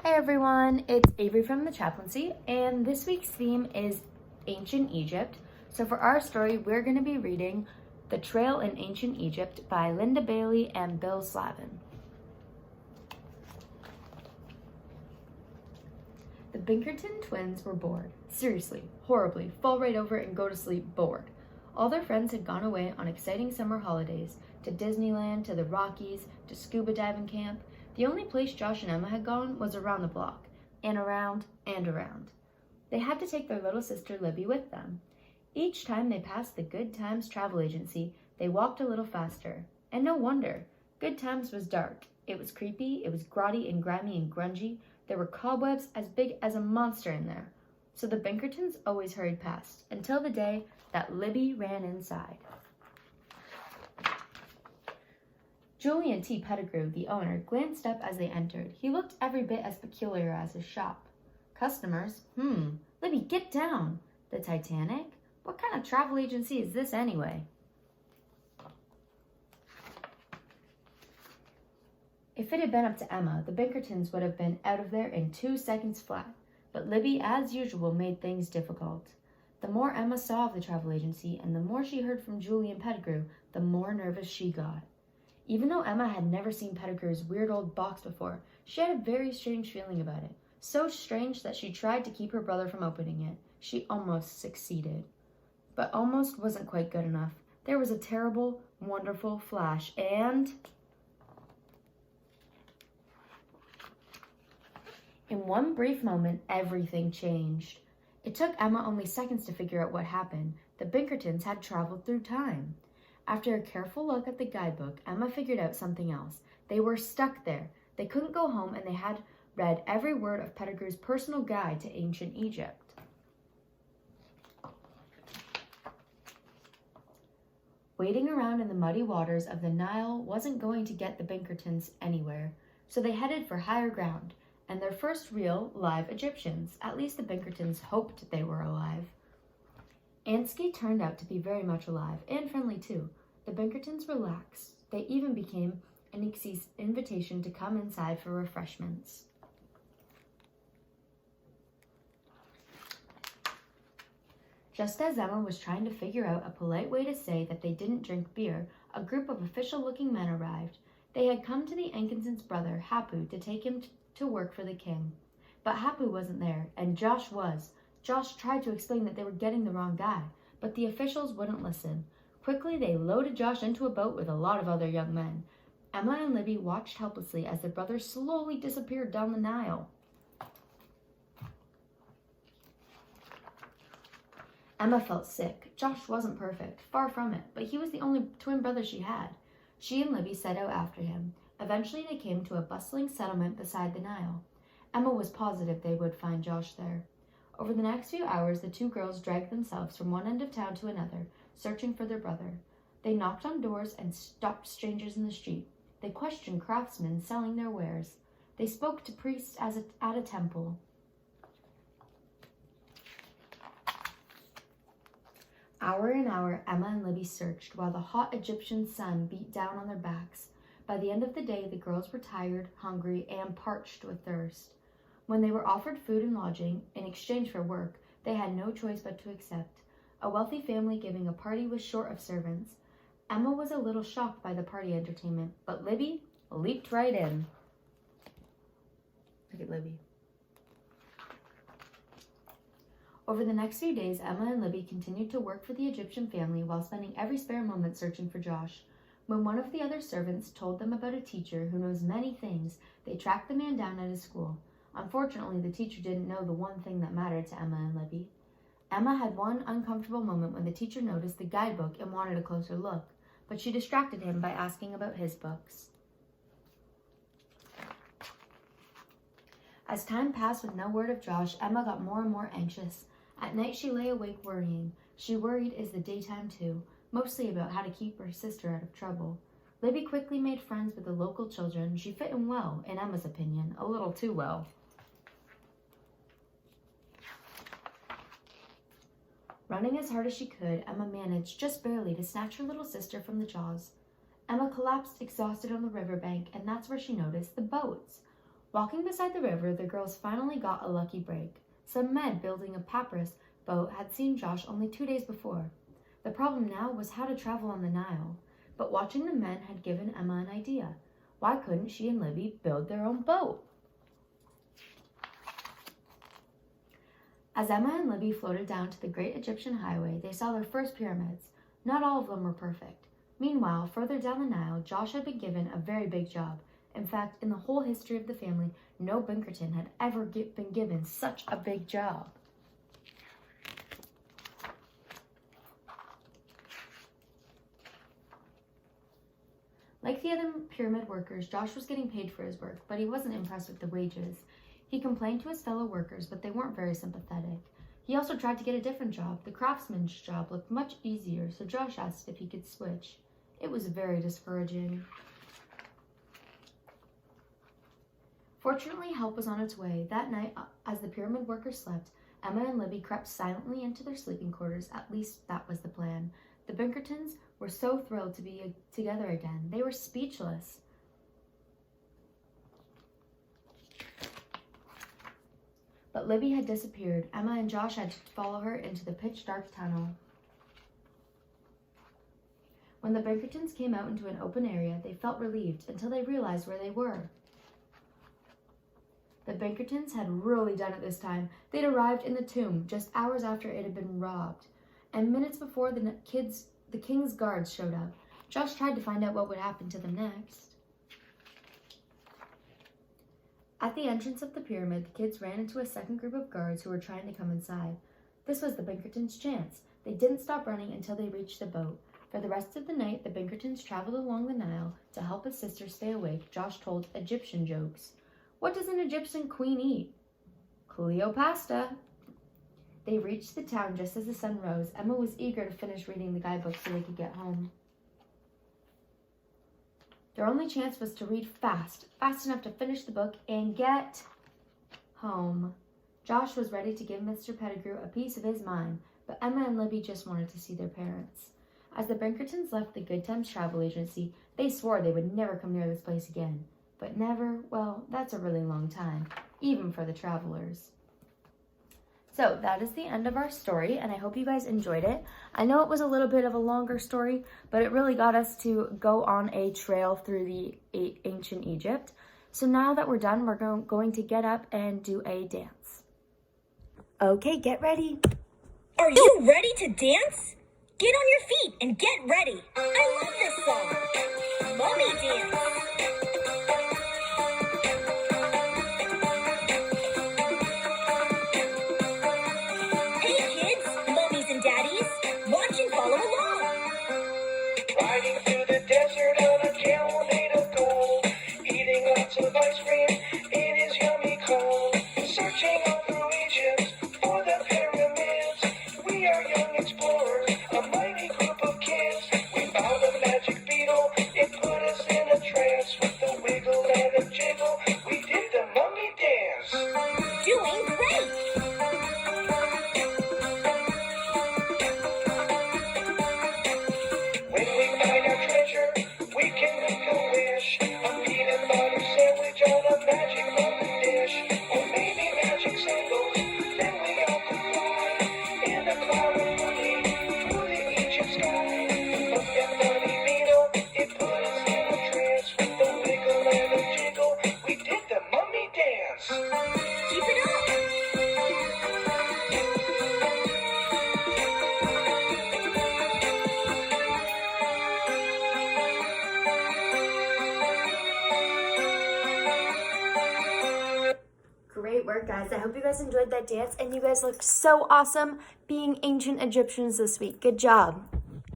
Hi everyone, it's Avery from the Chaplaincy, and this week's theme is Ancient Egypt. So for our story, we're going to be reading The Trail in Ancient Egypt by Linda Bailey and Bill Slavin. The Binkerton twins were bored. Seriously, horribly, fall right over and go to sleep bored. All their friends had gone away on exciting summer holidays, to Disneyland, to the Rockies, to scuba diving camp. The only place Josh and Emma had gone was around the block, and around and around. They had to take their little sister Libby with them. Each time they passed the Good Times travel agency, they walked a little faster. And no wonder. Good Times was dark. It was creepy, it was grotty and grimy and grungy. There were cobwebs as big as a monster in there. So the Binkertons always hurried past, until the day that Libby ran inside. Julian T. Pettigrew, the owner, glanced up as they entered. He looked every bit as peculiar as his shop. Customers? Libby, get down. The Titanic? What kind of travel agency is this anyway? If it had been up to Emma, the Binkertons would have been out of there in 2 seconds flat. But Libby, as usual, made things difficult. The more Emma saw of the travel agency and the more she heard from Julian Pettigrew, the more nervous she got. Even though Emma had never seen Pettigrew's weird old box before, she had a very strange feeling about it. So strange that she tried to keep her brother from opening it. She almost succeeded. But almost wasn't quite good enough. There was a terrible, wonderful flash, and in one brief moment, everything changed. It took Emma only seconds to figure out what happened. The Binkertons had traveled through time. After a careful look at the guidebook, Emma figured out something else. They were stuck there. They couldn't go home, and they had read every word of Pettigrew's personal guide to ancient Egypt. Wading around in the muddy waters of the Nile wasn't going to get the Binkertons anywhere, so they headed for higher ground, and their first real, live Egyptians. At least the Binkertons hoped they were alive. Ansky turned out to be very much alive, and friendly too. The Binkertons relaxed. They even became Anixie's invitation to come inside for refreshments. Just as Emma was trying to figure out a polite way to say that they didn't drink beer, a group of official-looking men arrived. They had come to the Enkinson's brother, Hapu, to take him to work for the king. But Hapu wasn't there, and Josh was. Josh tried to explain that they were getting the wrong guy, but the officials wouldn't listen. Quickly, they loaded Josh into a boat with a lot of other young men. Emma and Libby watched helplessly as their brother slowly disappeared down the Nile. Emma felt sick. Josh wasn't perfect, far from it, but he was the only twin brother she had. She and Libby set out after him. Eventually, they came to a bustling settlement beside the Nile. Emma was positive they would find Josh there. Over the next few hours, the two girls dragged themselves from one end of town to another, searching for their brother. They knocked on doors and stopped strangers in the street. They questioned craftsmen selling their wares. They spoke to priests at a temple. Hour and hour, Emma and Libby searched, while the hot Egyptian sun beat down on their backs. By the end of the day, the girls were tired, hungry, and parched with thirst. When they were offered food and lodging in exchange for work, they had no choice but to accept. A wealthy family giving a party was short of servants. Emma was a little shocked by the party entertainment, but Libby leaped right in. Look at Libby. Over the next few days, Emma and Libby continued to work for the Egyptian family while spending every spare moment searching for Josh. When one of the other servants told them about a teacher who knows many things, they tracked the man down at his school. Unfortunately, the teacher didn't know the one thing that mattered to Emma and Libby. Emma had one uncomfortable moment when the teacher noticed the guidebook and wanted a closer look, but she distracted him by asking about his books. As time passed with no word of Josh, Emma got more and more anxious. At night, she lay awake worrying. She worried as the daytime too, mostly about how to keep her sister out of trouble. Libby quickly made friends with the local children. She fit in well, in Emma's opinion, a little too well. Running as hard as she could, Emma managed, just barely, to snatch her little sister from the jaws. Emma collapsed exhausted on the riverbank, and that's where she noticed the boats. Walking beside the river, the girls finally got a lucky break. Some men building a papyrus boat had seen Josh only 2 days before. The problem now was how to travel on the Nile. But watching the men had given Emma an idea. Why couldn't she and Libby build their own boat? As Emma and Libby floated down to the great Egyptian highway, they saw their first pyramids. Not all of them were perfect. Meanwhile, further down the Nile, Josh had been given a very big job. In fact, in the whole history of the family, no Pinkerton had ever been given such a big job. Like the other pyramid workers, Josh was getting paid for his work, but he wasn't impressed with the wages. He complained to his fellow workers, but they weren't very sympathetic. He also tried to get a different job. The craftsman's job looked much easier, so Josh asked if he could switch. It was very discouraging. Fortunately, help was on its way. That night, as the pyramid workers slept, Emma and Libby crept silently into their sleeping quarters. At least that was the plan. The Pinkertons were so thrilled to be together again. They were speechless. But Libby had disappeared. Emma and Josh had to follow her into the pitch-dark tunnel. When the Pinkertons came out into an open area, they felt relieved until they realized where they were. The Pinkertons had really done it this time. They'd arrived in the tomb just hours after it had been robbed, and minutes before the king's guards showed up. Josh tried to find out what would happen to them next. At the entrance of the pyramid, the kids ran into a second group of guards who were trying to come inside. This was the Pinkertons' chance. They didn't stop running until they reached the boat. For the rest of the night, the Pinkertons traveled along the Nile. To help his sister stay awake, Josh told Egyptian jokes. What does an Egyptian queen eat? Cleopatra. They reached the town just as the sun rose. Emma was eager to finish reading the guidebook so they could get home. Their only chance was to read fast enough to finish the book and get home. Josh was ready to give Mr. Pettigrew a piece of his mind, but Emma and Libby just wanted to see their parents. As the Pinkertons left the Good Times Travel Agency, they swore they would never come near this place again. But never, well, that's a really long time, even for the travelers. So that is the end of our story, and I hope you guys enjoyed it. I know it was a little bit of a longer story, but it really got us to go on a trail through the ancient Egypt. So now that we're done, we're going to get up and do a dance. Okay, get ready. Are you ready to dance? Get on your feet and get ready. I love this song. Mommy dance. Watch and follow along. Riding through the desert on a camel made of gold, eating lots of ice cream, it is yummy cold. Searching all through Egypt for the pyramids, we are young explorers, a mighty group of kids. We found a magic beetle, it put us in a trance. With a wiggle and a jiggle, we did the mummy dance. Doing great. Great work, guys. I hope you guys enjoyed that dance, and you guys looked so awesome being ancient Egyptians this week. Good job.